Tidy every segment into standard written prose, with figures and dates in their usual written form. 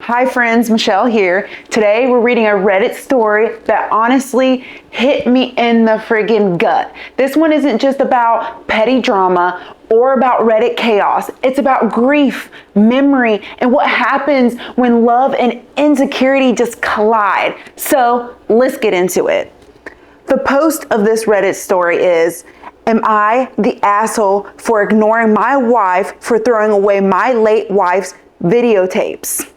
Hi friends, Michelle here. Today we're reading a Reddit story that honestly hit me in the friggin' gut. This one isn't just about petty drama or about Reddit chaos. It's about grief, memory, and what happens when love and insecurity just collide. So let's get into it. The post of this Reddit story is, am I the asshole for ignoring my wife for throwing away my late wife's videotapes?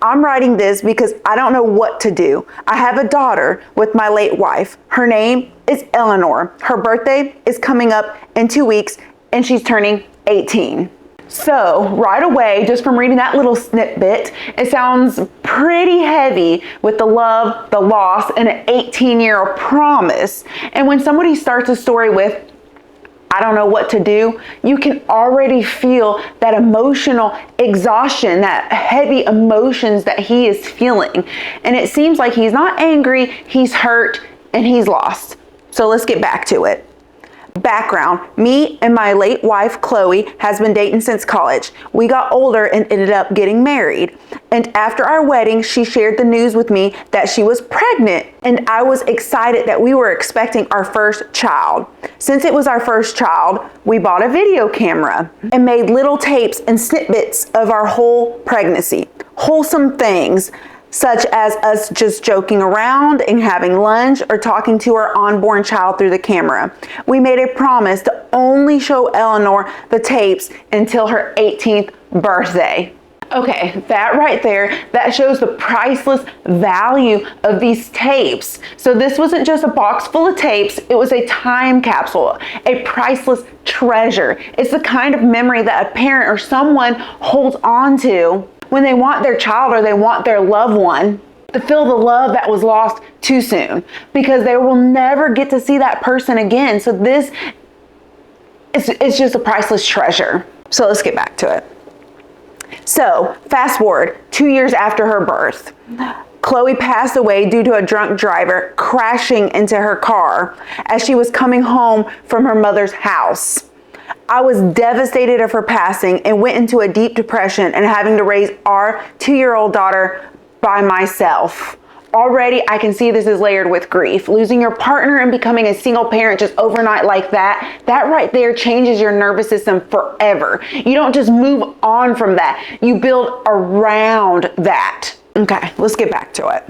I'm writing this because I don't know what to do. I have a daughter with my late wife. Her name is Eleanor. Her birthday is coming up in 2 weeks and she's turning 18. So right away, just from reading that little snippet, it sounds pretty heavy with the love, the loss, and an 18-year promise. And when somebody starts a story with, I don't know what to do, you can already feel that emotional exhaustion, that heavy emotions that he is feeling. And it seems like he's not angry, he's hurt, and he's lost. So let's get back to it. Background, me and my late wife, Chloe, has been dating since college. We got older and ended up getting married. And after our wedding, she shared the news with me that she was pregnant. And I was excited that we were expecting our first child. Since it was our first child, we bought a video camera and made little tapes and snippets of our whole pregnancy. Wholesome things, such as us just joking around and having lunch or talking to our unborn child through the camera. We made a promise to only show Eleanor the tapes until her 18th birthday. Okay, that right there, that shows the priceless value of these tapes. So this wasn't just a box full of tapes, it was a time capsule, a priceless treasure. It's the kind of memory that a parent or someone holds on to when they want their child or they want their loved one to feel the love that was lost too soon, because they will never get to see that person again. So this it's just a priceless treasure. So let's get back to it. So fast forward 2 years after her birth, Chloe passed away due to a drunk driver crashing into her car as she was coming home from her mother's house. I was devastated of her passing and went into a deep depression and having to raise our 2-year-old daughter by myself. Already, I can see this is layered with grief. Losing your partner and becoming a single parent just overnight like that right there changes your nervous system forever. You don't just move on from that. You build around that. Okay, let's get back to it.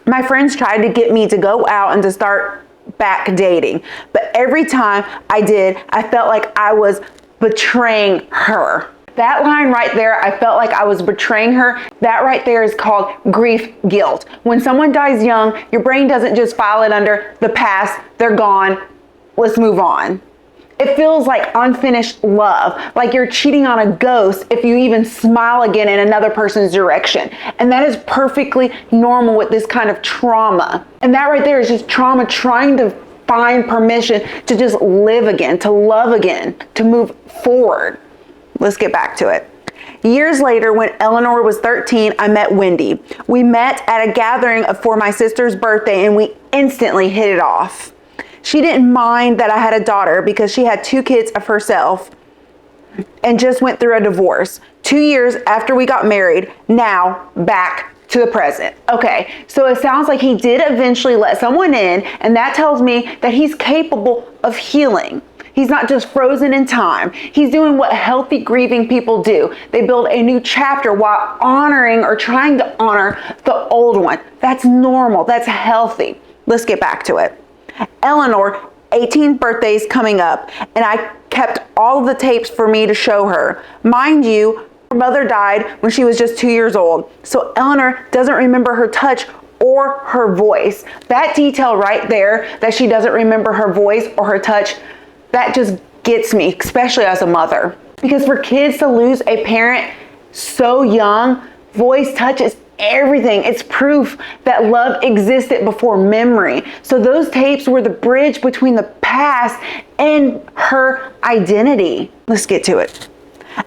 My friends tried to get me to go out and to start back dating, but every time I did, I felt like I was betraying her. That line right there, I felt like I was betraying her. That right there is called grief guilt. When someone dies young, your brain doesn't just file it under the past, they're gone, let's move on. It feels like unfinished love, like you're cheating on a ghost if you even smile again in another person's direction. And that is perfectly normal with this kind of trauma. And that right there is just trauma trying to find permission to just live again, to love again, to move forward. Let's get back to it. Years later, when Eleanor was 13, I met Wendy. We met at a gathering for my sister's birthday and we instantly hit it off. She didn't mind that I had a daughter because she had 2 kids of herself and just went through a divorce. 2 years after we got married, now back to the present. Okay, so it sounds like he did eventually let someone in, and that tells me that he's capable of healing. He's not just frozen in time. He's doing what healthy grieving people do. They build a new chapter while honoring or trying to honor the old one. That's normal, that's healthy. Let's get back to it. Eleanor, 18th birthday is coming up, and I kept all of the tapes for me to show her. Mind you, her mother died when she was just 2 years old, so Eleanor doesn't remember her touch or her voice. That detail right there, that she doesn't remember her voice or her touch, that just gets me, especially as a mother. Because for kids to lose a parent so young, voice, touch is everything. It's proof that love existed before memory. So those tapes were the bridge between the past and her identity. Let's get to it.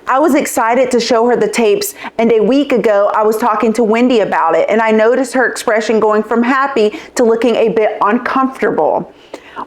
I was excited to show her the tapes, and a week ago I was talking to Wendy about it, and I noticed her expression going from happy to looking a bit uncomfortable.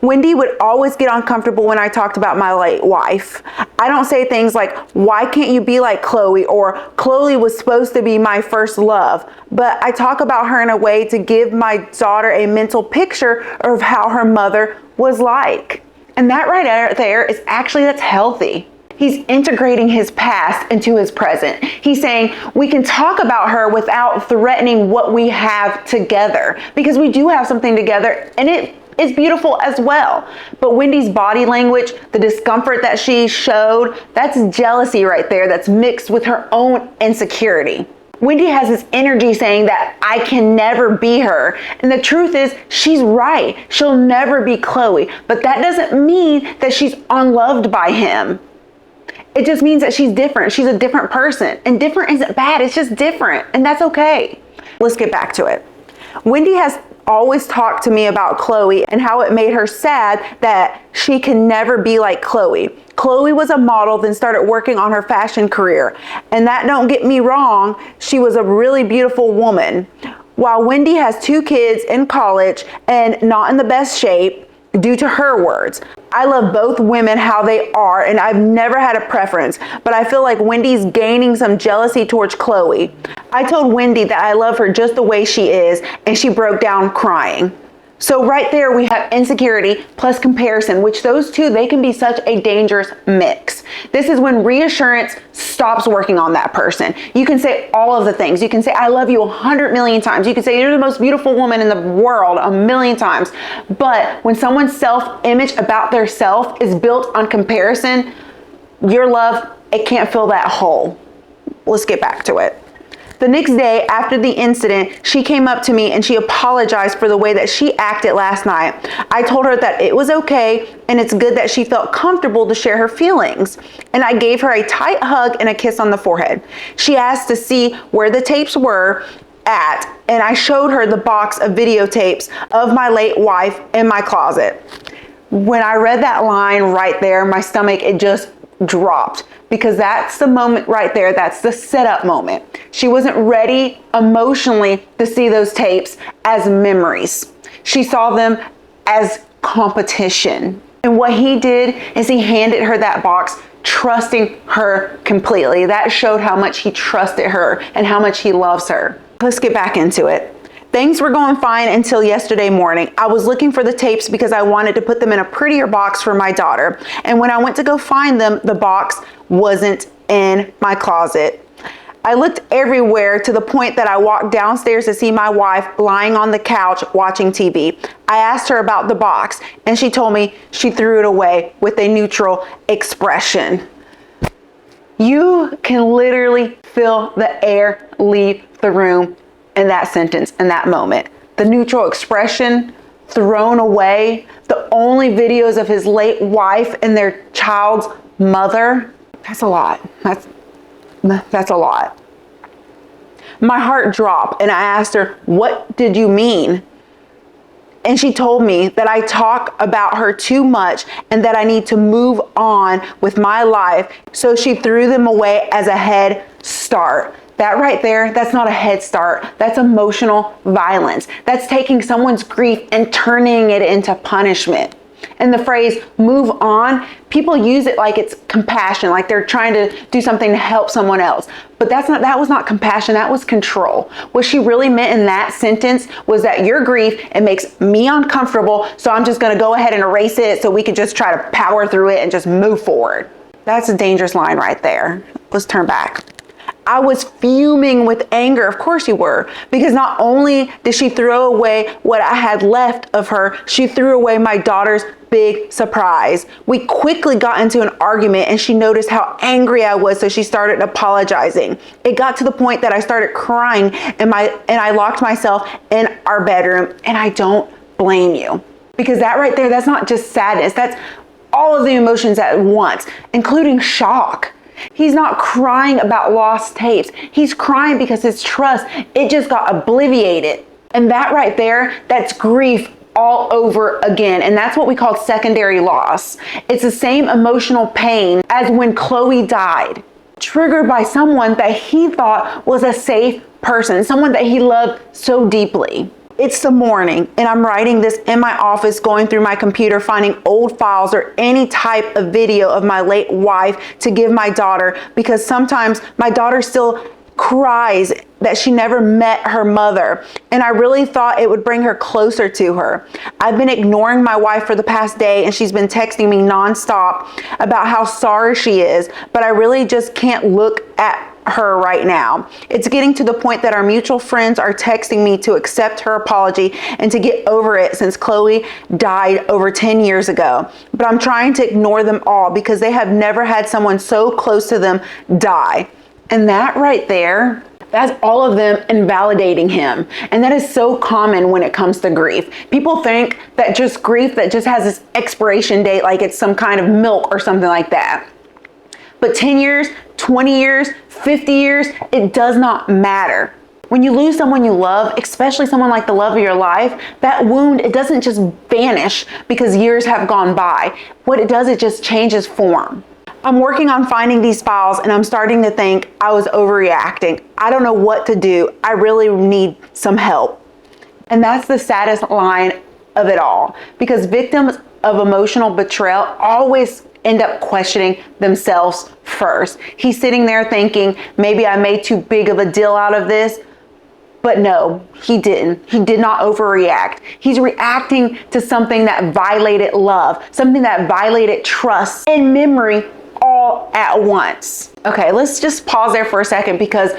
Wendy would always get uncomfortable when I talked about my late wife. I don't say things like, why can't you be like Chloe? Or Chloe was supposed to be my first love. But I talk about her in a way to give my daughter a mental picture of how her mother was like. And that right there is actually, that's healthy. He's integrating his past into his present. He's saying we can talk about her without threatening what we have together, because we do have something together and it is beautiful as well. But Wendy's body language, the discomfort that she showed, that's jealousy right there that's mixed with her own insecurity. Wendy has this energy saying that I can never be her. And the truth is, she's right. She'll never be Chloe. But that doesn't mean that she's unloved by him. It just means that she's different. She's a different person. And different isn't bad. It's just different. And that's okay. Let's get back to it. Wendy has always talked to me about Chloe and how it made her sad that she can never be like Chloe. Chloe was a model, then started working on her fashion career. And that, don't get me wrong, she was a really beautiful woman. While Wendy has 2 kids in college and not in the best shape, due to her words. I love both women how they are, and I've never had a preference, but I feel like Wendy's gaining some jealousy towards Chloe. I told Wendy that I love her just the way she is, and she broke down crying. So right there we have insecurity plus comparison, which those two, they can be such a dangerous mix. This is when reassurance stops working on that person. You can say all of the things. You can say, I love you 100 million times. You can say you're the most beautiful woman in the world 1,000,000 times. But when someone's self-image about their self is built on comparison, your love, it can't fill that hole. Let's get back to it. The next day after the incident, she came up to me and she apologized for the way that she acted last night. I told her that it was okay and it's good that she felt comfortable to share her feelings. And I gave her a tight hug and a kiss on the forehead. She asked to see where the tapes were at, and I showed her the box of videotapes of my late wife in my closet. When I read that line right there, my stomach, it just dropped, because that's the moment right there. That's the setup moment. She wasn't ready emotionally to see those tapes as memories. She saw them as competition. And what he did is he handed her that box, trusting her completely. That showed how much he trusted her and how much he loves her. Let's get back into it. Things were going fine until yesterday morning. I was looking for the tapes because I wanted to put them in a prettier box for my daughter. And when I went to go find them, the box wasn't in my closet. I looked everywhere to the point that I walked downstairs to see my wife lying on the couch watching TV. I asked her about the box and she told me she threw it away with a neutral expression. You can literally feel the air leave the room in that sentence, in that moment. The neutral expression, thrown away, the only videos of his late wife and their child's mother. That's a lot. That's a lot. My heart dropped and I asked her, what did you mean? And she told me that I talk about her too much and that I need to move on with my life. So she threw them away as a head start. That right there, that's not a head start. That's emotional violence. That's taking someone's grief and turning it into punishment. And the phrase move on, people use it like it's compassion, like they're trying to do something to help someone else. But that was not compassion, that was control. What she really meant in that sentence was that your grief, it makes me uncomfortable, so I'm just gonna go ahead and erase it so we can just try to power through it and just move forward. That's a dangerous line right there. Let's turn back. I was fuming with anger. Of course you were, because not only did she throw away what I had left of her, she threw away my daughter's big surprise. We quickly got into an argument and she noticed how angry I was, so she started apologizing. It got to the point that I started crying and I locked myself in our bedroom, and I don't blame you. Because that right there, that's not just sadness, that's all of the emotions at once, including shock. He's not crying about lost tapes. He's crying because his trust, it just got obliterated. And that right there, that's grief all over again. And that's what we call secondary loss. It's the same emotional pain as when Chloe died, triggered by someone that he thought was a safe person, someone that he loved so deeply. It's the morning and I'm writing this in my office, going through my computer, finding old files or any type of video of my late wife to give my daughter, because sometimes my daughter still cries that she never met her mother, and I really thought it would bring her closer to her. I've been ignoring my wife for the past day, and she's been texting me nonstop about how sorry she is, but I really just can't look at her right now. It's getting to the point that our mutual friends are texting me to accept her apology and to get over it, since Chloe died over 10 years ago. But I'm trying to ignore them all because they have never had someone so close to them die. And that right there, that's all of them invalidating him. And that is so common when it comes to grief. People think that just grief that just has this expiration date, like it's some kind of milk or something like that. But 10 years, 20 years, 50 years, it does not matter. When you lose someone you love, especially someone like the love of your life, that wound, it doesn't just vanish because years have gone by. What it does, it just changes form. I'm working on finding these files and I'm starting to think I was overreacting. I don't know what to do. I really need some help. And that's the saddest line of it all, because victims of emotional betrayal always end up questioning themselves first. He's sitting there thinking, maybe I made too big of a deal out of this. But no, he didn't. He did not overreact. He's reacting to something that violated love, something that violated trust and memory all at once. Okay, let's just pause there for a second, because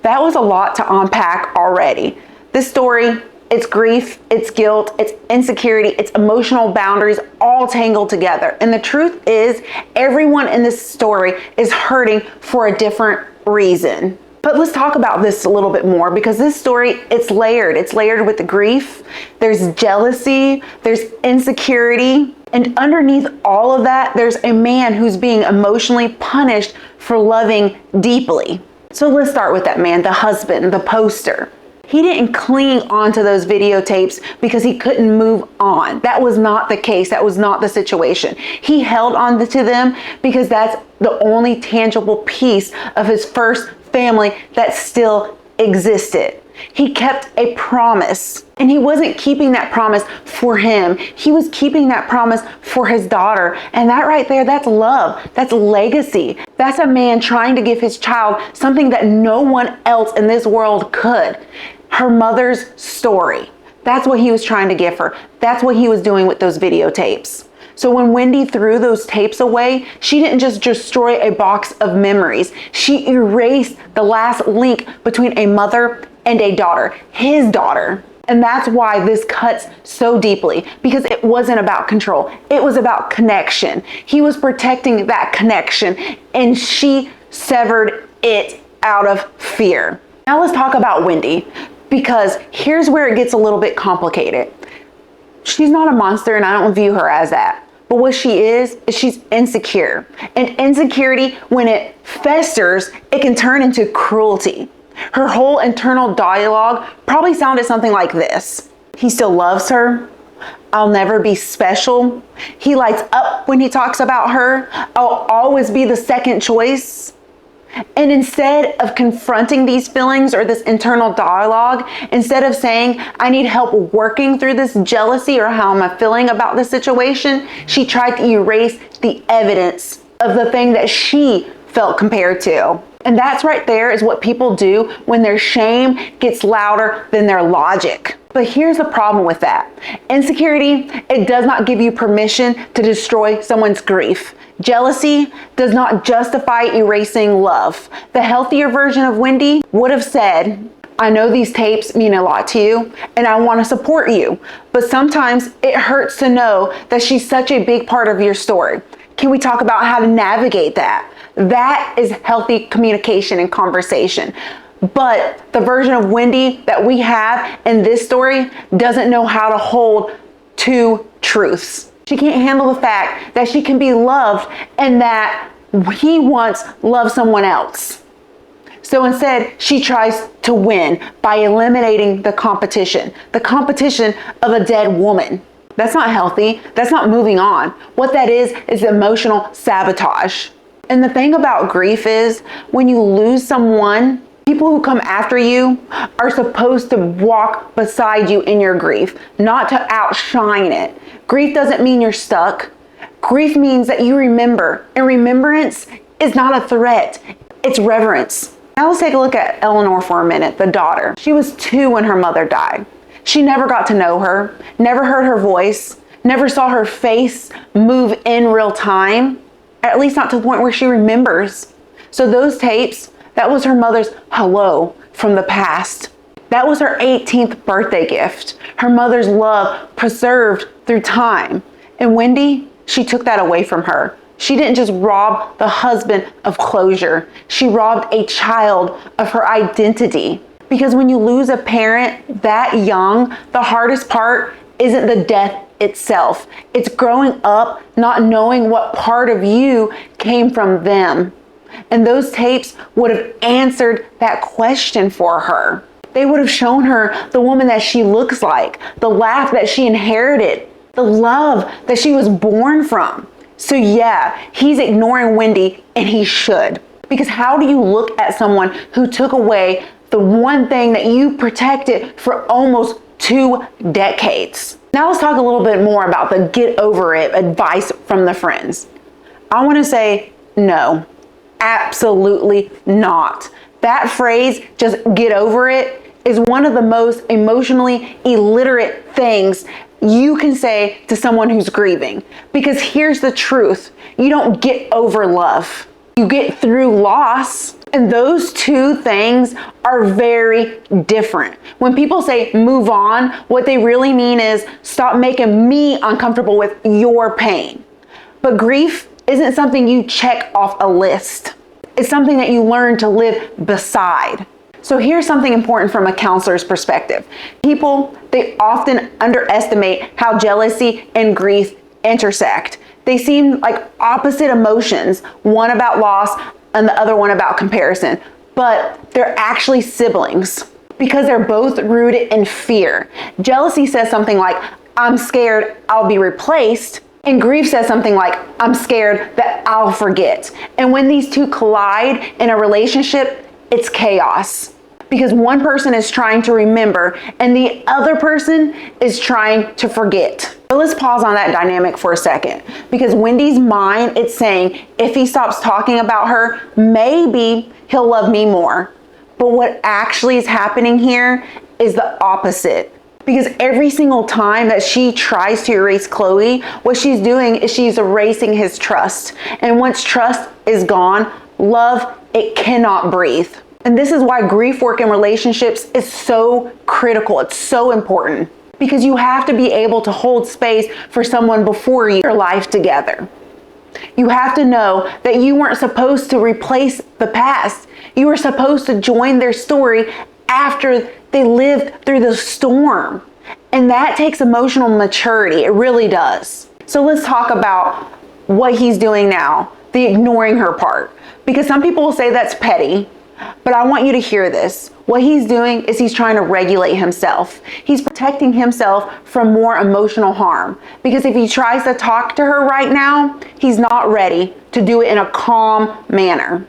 that was a lot to unpack already. This story, it's grief, it's guilt, it's insecurity, it's emotional boundaries, all tangled together. And the truth is, everyone in this story is hurting for a different reason. But let's talk about this a little bit more, because this story, it's layered. It's layered with the grief, there's jealousy, there's insecurity, and underneath all of that, there's a man who's being emotionally punished for loving deeply. So let's start with that man, the husband, the poster. He didn't cling onto those videotapes because he couldn't move on. That was not the case. That was not the situation. He held on to them because that's the only tangible piece of his first family that still existed. He kept a promise, and he wasn't keeping that promise for him. He was keeping that promise for his daughter. And that right there, that's love. That's legacy. That's a man trying to give his child something that no one else in this world could. Her mother's story. That's what he was trying to give her. That's what he was doing with those videotapes. So when Wendy threw those tapes away, she didn't just destroy a box of memories. She erased the last link between a mother and a daughter, his daughter. And that's why this cuts so deeply, because it wasn't about control. It was about connection. He was protecting that connection, and she severed it out of fear. Now let's talk about Wendy, because here's where it gets a little bit complicated. She's not a monster, and I don't view her as that. But what she is she's insecure. And insecurity, when it festers, it can turn into cruelty. Her whole internal dialogue probably sounded something like this. He still loves her. I'll never be special. He lights up when he talks about her. I'll always be the second choice. And instead of confronting these feelings or this internal dialogue, instead of saying, I need help working through this jealousy or how am I feeling about this situation, she tried to erase the evidence of the thing that she felt compared to. And that's right there is what people do when their shame gets louder than their logic. But here's the problem with that. Insecurity, it does not give you permission to destroy someone's grief. Jealousy does not justify erasing love. The healthier version of Wendy would have said, I know these tapes mean a lot to you and I want to support you, but sometimes it hurts to know that she's such a big part of your story. Can we talk about how to navigate that? That is healthy communication and conversation. But the version of Wendy that we have in this story doesn't know how to hold two truths. She can't handle the fact that she can be loved and that he once loved someone else. So instead, she tries to win by eliminating the competition of a dead woman. That's not healthy. That's not moving on. What that is emotional sabotage. And the thing about grief is when you lose someone, People who come after you are supposed to walk beside you in your grief, not to outshine it. Grief doesn't mean you're stuck. Grief means that you remember, and remembrance is not a threat, it's reverence. Now let's take a look at Eleanor for a minute, the daughter. She was 2 when her mother died. She never got to know her, never heard her voice, never saw her face move in real time, at least not to the point where she remembers. So those tapes, that was her mother's hello from the past. That was her 18th birthday gift. Her mother's love preserved through time. And Wendy, she took that away from her. She didn't just rob the husband of closure. She robbed a child of her identity. Because when you lose a parent that young, the hardest part isn't the death itself. It's growing up not knowing what part of you came from them. And those tapes would have answered that question for her. They would have shown her the woman that she looks like, the laugh that she inherited, the love that she was born from. So yeah, he's ignoring Wendy, and he should. Because how do you look at someone who took away the one thing that you protected for almost 2 decades? Now let's talk a little bit more about the get over it advice from the friends. I want to say no, absolutely not. That phrase, just get over it, is one of the most emotionally illiterate things you can say to someone who's grieving. Because here's the truth. You don't get over love. You get through loss. And those 2 things are very different. When people say move on, what they really mean is stop making me uncomfortable with your pain. But grief isn't something you check off a list. It's something that you learn to live beside. So here's something important from a counselor's perspective. People, they often underestimate how jealousy and grief intersect. They seem like opposite emotions, one about loss and the other one about comparison, but they're actually siblings because they're both rooted in fear. Jealousy says something like, I'm scared I'll be replaced. And grief says something like, I'm scared that I'll forget. And when these 2 collide in a relationship, it's chaos. Because one person is trying to remember and the other person is trying to forget. But let's pause on that dynamic for a second. Because Wendy's mind, it's saying, if he stops talking about her, maybe he'll love me more. But what actually is happening here is the opposite. Because every single time that she tries to erase Chloe, what she's doing is she's erasing his trust. And once trust is gone, love, it cannot breathe. And this is why grief work in relationships is so critical. It's so important. Because you have to be able to hold space for someone before your life together. You have to know that you weren't supposed to replace the past. You were supposed to join their story after they lived through the storm. And that takes emotional maturity. It really does. So let's talk about what he's doing now, the ignoring her part. Because some people will say that's petty, but I want you to hear this. What he's doing is he's trying to regulate himself. He's protecting himself from more emotional harm. Because if he tries to talk to her right now, he's not ready to do it in a calm manner.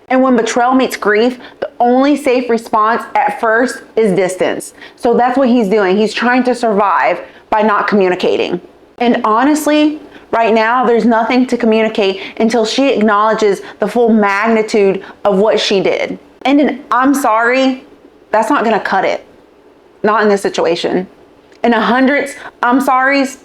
And when betrayal meets grief, the only safe response at first is distance. So that's what he's doing. He's trying to survive by not communicating. And honestly, right now, there's nothing to communicate until she acknowledges the full magnitude of what she did. And an I'm sorry, that's not gonna cut it. Not in this situation. And 100 I'm sorries,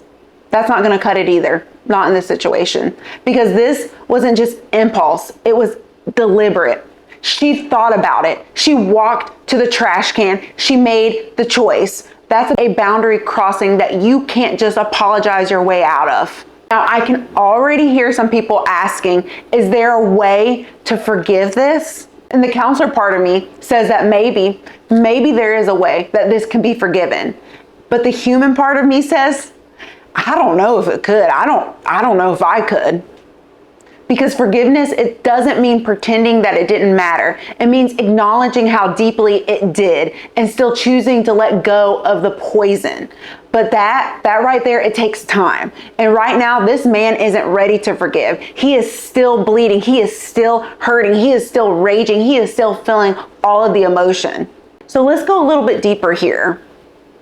that's not gonna cut it either. Not in this situation. Because this wasn't just impulse, it was deliberate. She thought about it. She walked to the trash can. She made the choice. That's a boundary crossing that you can't just apologize your way out of. Now, I can already hear some people asking, is there a way to forgive this? And the counselor part of me says that maybe there is a way that this can be forgiven. But the human part of me says, I don't know if it could. I don't know if I could. Because forgiveness, it doesn't mean pretending that it didn't matter. It means acknowledging how deeply it did and still choosing to let go of the poison. But that right there, it takes time. And right now, this man isn't ready to forgive. He is still bleeding. He is still hurting. He is still raging. He is still feeling all of the emotion. So let's go a little bit deeper here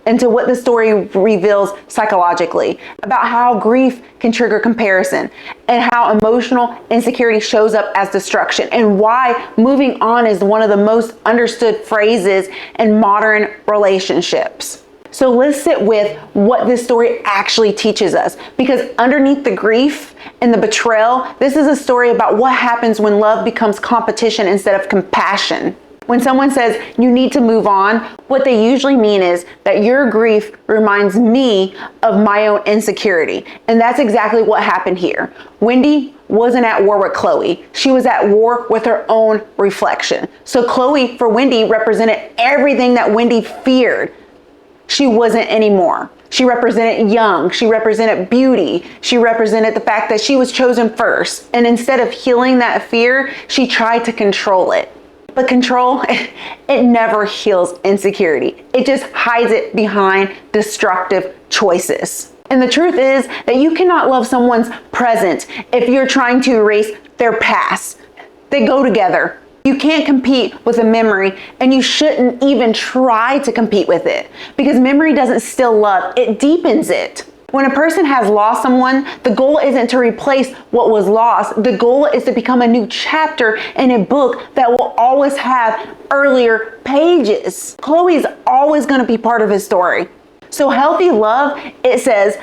into what the story reveals psychologically about how grief can trigger comparison and how emotional insecurity shows up as destruction, and why moving on is one of the most understood phrases in modern relationships. So let's sit with what this story actually teaches us, because underneath the grief and the betrayal, this is a story about what happens when love becomes competition instead of compassion. When someone says you need to move on, what they usually mean is that your grief reminds me of my own insecurity. And that's exactly what happened here. Wendy wasn't at war with Chloe. She was at war with her own reflection. So Chloe, for Wendy, represented everything that Wendy feared she wasn't anymore. She represented young, she represented beauty, she represented the fact that she was chosen first. And instead of healing that fear, she tried to control it. But control, it never heals insecurity. It just hides it behind destructive choices. And the truth is that you cannot love someone's present if you're trying to erase their past. They go together. You can't compete with a memory, and you shouldn't even try to compete with it, because memory doesn't still love, it deepens it. When a person has lost someone, the goal isn't to replace what was lost. The goal is to become a new chapter in a book that will always have earlier pages. Chloe's always going to be part of his story. So healthy love, it says,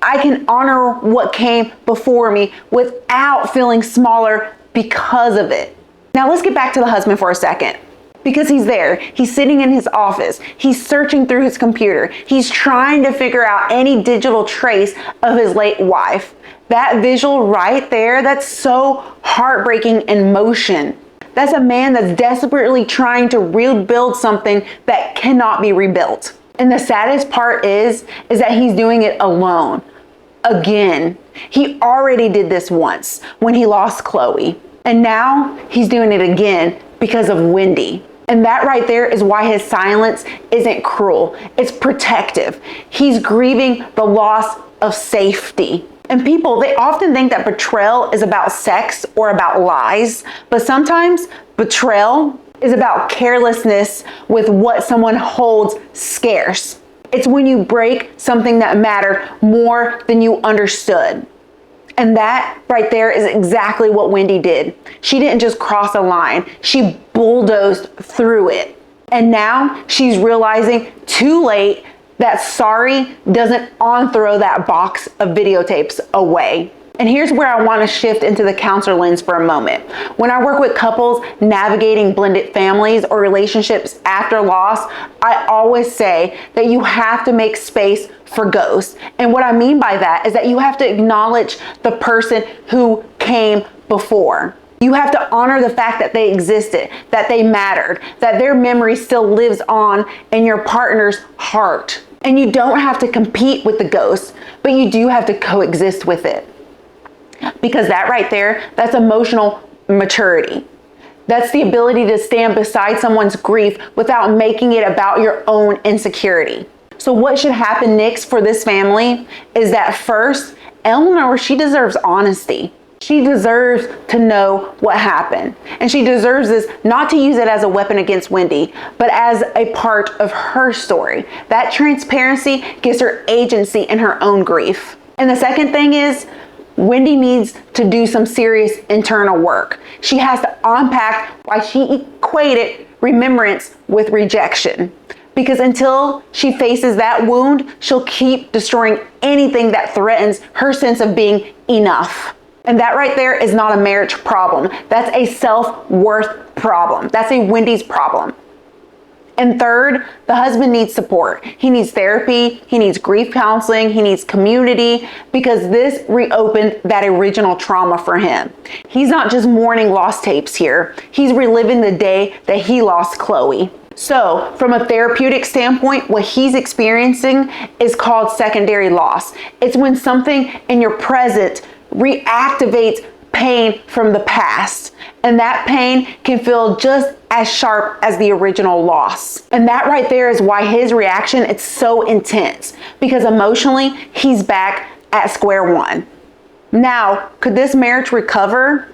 I can honor what came before me without feeling smaller because of it. Now let's get back to the husband for a second. Because he's there, he's sitting in his office, he's searching through his computer, he's trying to figure out any digital trace of his late wife. That visual right there, that's so heartbreaking in motion. That's a man that's desperately trying to rebuild something that cannot be rebuilt. And the saddest part is that he's doing it alone. Again, he already did this once when he lost Chloe. And now he's doing it again because of Wendy. And that right there is why his silence isn't cruel. It's protective. He's grieving the loss of safety. And people, they often think that betrayal is about sex or about lies, but sometimes betrayal is about carelessness with what someone holds scarce. It's when you break something that mattered more than you understood. And that right there is exactly what Wendy did. She didn't just cross a line, she bulldozed through it. And now she's realizing too late that sorry doesn't unthrow that box of videotapes away. And here's where I want to shift into the counselor lens for a moment. When I work with couples navigating blended families or relationships after loss, I always say that you have to make space for ghosts. And what I mean by that is that you have to acknowledge the person who came before. You have to honor the fact that they existed, that they mattered, that their memory still lives on in your partner's heart. And you don't have to compete with the ghost, but you do have to coexist with it. Because that right there, that's emotional maturity. That's the ability to stand beside someone's grief without making it about your own insecurity. So what should happen next for this family is that first, Eleanor, she deserves honesty. She deserves to know what happened. And she deserves this not to use it as a weapon against Wendy, but as a part of her story. That transparency gives her agency in her own grief. And the second thing is, Wendy needs to do some serious internal work. She has to unpack why she equated remembrance with rejection. Because until she faces that wound, she'll keep destroying anything that threatens her sense of being enough. And that right there is not a marriage problem. That's a self-worth problem. That's a Wendy's problem. And third, the husband needs support. He needs therapy, he needs grief counseling, he needs community, because this reopened that original trauma for him. He's not just mourning lost tapes here. He's reliving the day that he lost Chloe. So from a therapeutic standpoint, what he's experiencing is called secondary loss. It's when something in your present reactivates pain from the past. And that pain can feel just as sharp as the original loss. And that right there is why his reaction is so intense, because emotionally, he's back at square one. Now, could this marriage recover?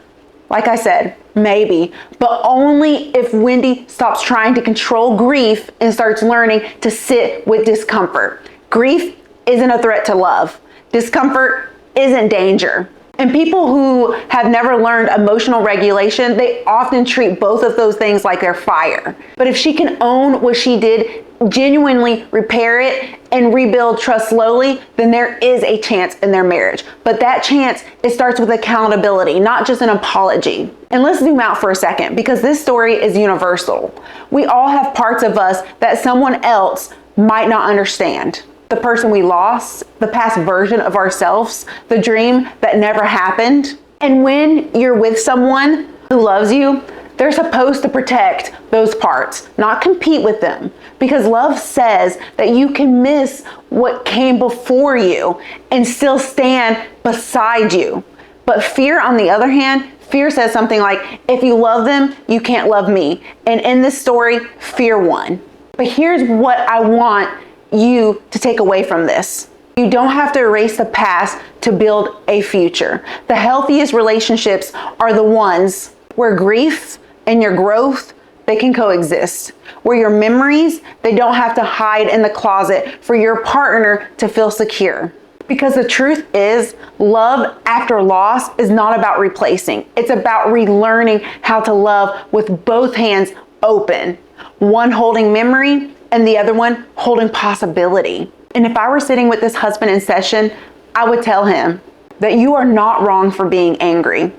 Like I said, maybe, but only if Wendy stops trying to control grief and starts learning to sit with discomfort. Grief isn't a threat to love. Discomfort isn't danger. And people who have never learned emotional regulation, they often treat both of those things like they're fire. But if she can own what she did, genuinely repair it, and rebuild trust slowly, then there is a chance in their marriage. But that chance, it starts with accountability, not just an apology. And let's zoom out for a second, because this story is universal. We all have parts of us that someone else might not understand. The person we lost, the past version of ourselves, the dream that never happened. And when you're with someone who loves you, they're supposed to protect those parts, not compete with them. Because love says that you can miss what came before you and still stand beside you. But fear, on the other hand, fear says something like, if you love them, you can't love me. And in this story, fear won. But here's what I want you to take away from this. You don't have to erase the past to build a future. The healthiest relationships are the ones where grief and your growth, they can coexist. Where your memories, they don't have to hide in the closet for your partner to feel secure. Because the truth is, love after loss is not about replacing. It's about relearning how to love with both hands open. One holding memory and the other one holding possibility. And if I were sitting with this husband in session, I would tell him that you are not wrong for being angry.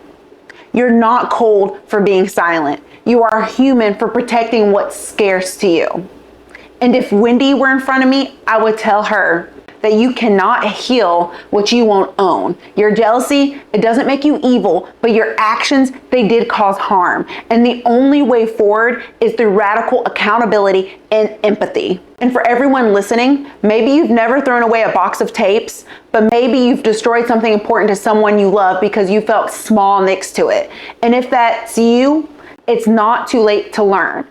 You're not cold for being silent. You are human for protecting what's scarce to you. And if Wendy were in front of me, I would tell her that you cannot heal what you won't own. Your jealousy, it doesn't make you evil, but your actions, they did cause harm. And the only way forward is through radical accountability and empathy. And for everyone listening, maybe you've never thrown away a box of tapes, but maybe you've destroyed something important to someone you love because you felt small next to it. And if that's you, it's not too late to learn.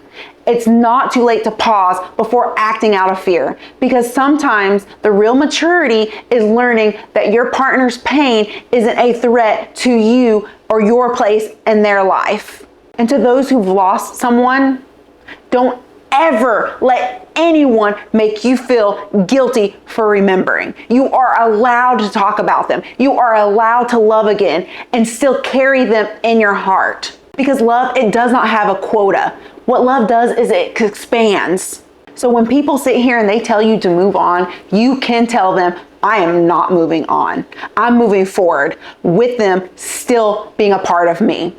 It's not too late to pause before acting out of fear, because sometimes the real maturity is learning that your partner's pain isn't a threat to you or your place in their life. And to those who've lost someone, don't ever let anyone make you feel guilty for remembering. You are allowed to talk about them. You are allowed to love again and still carry them in your heart. Because love, it does not have a quota. What love does is it expands. So when people sit here and they tell you to move on, you can tell them, I am not moving on. I'm moving forward with them still being a part of me.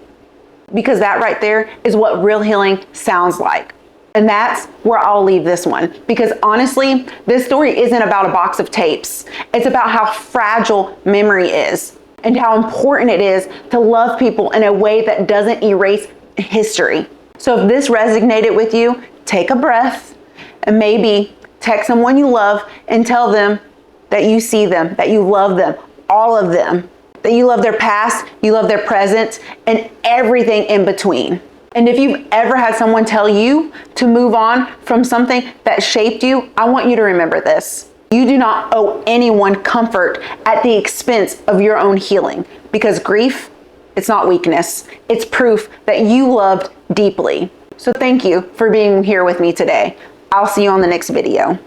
Because that right there is what real healing sounds like. And that's where I'll leave this one. Because honestly, this story isn't about a box of tapes. It's about how fragile memory is and how important it is to love people in a way that doesn't erase history. So if this resonated with you, take a breath and maybe text someone you love and tell them that you see them, that you love them, all of them, that you love their past, you love their present, and everything in between. And if you've ever had someone tell you to move on from something that shaped you, I want you to remember this. You do not owe anyone comfort at the expense of your own healing, because grief, it's not weakness. It's proof that you loved deeply. So thank you for being here with me today. I'll see you on the next video.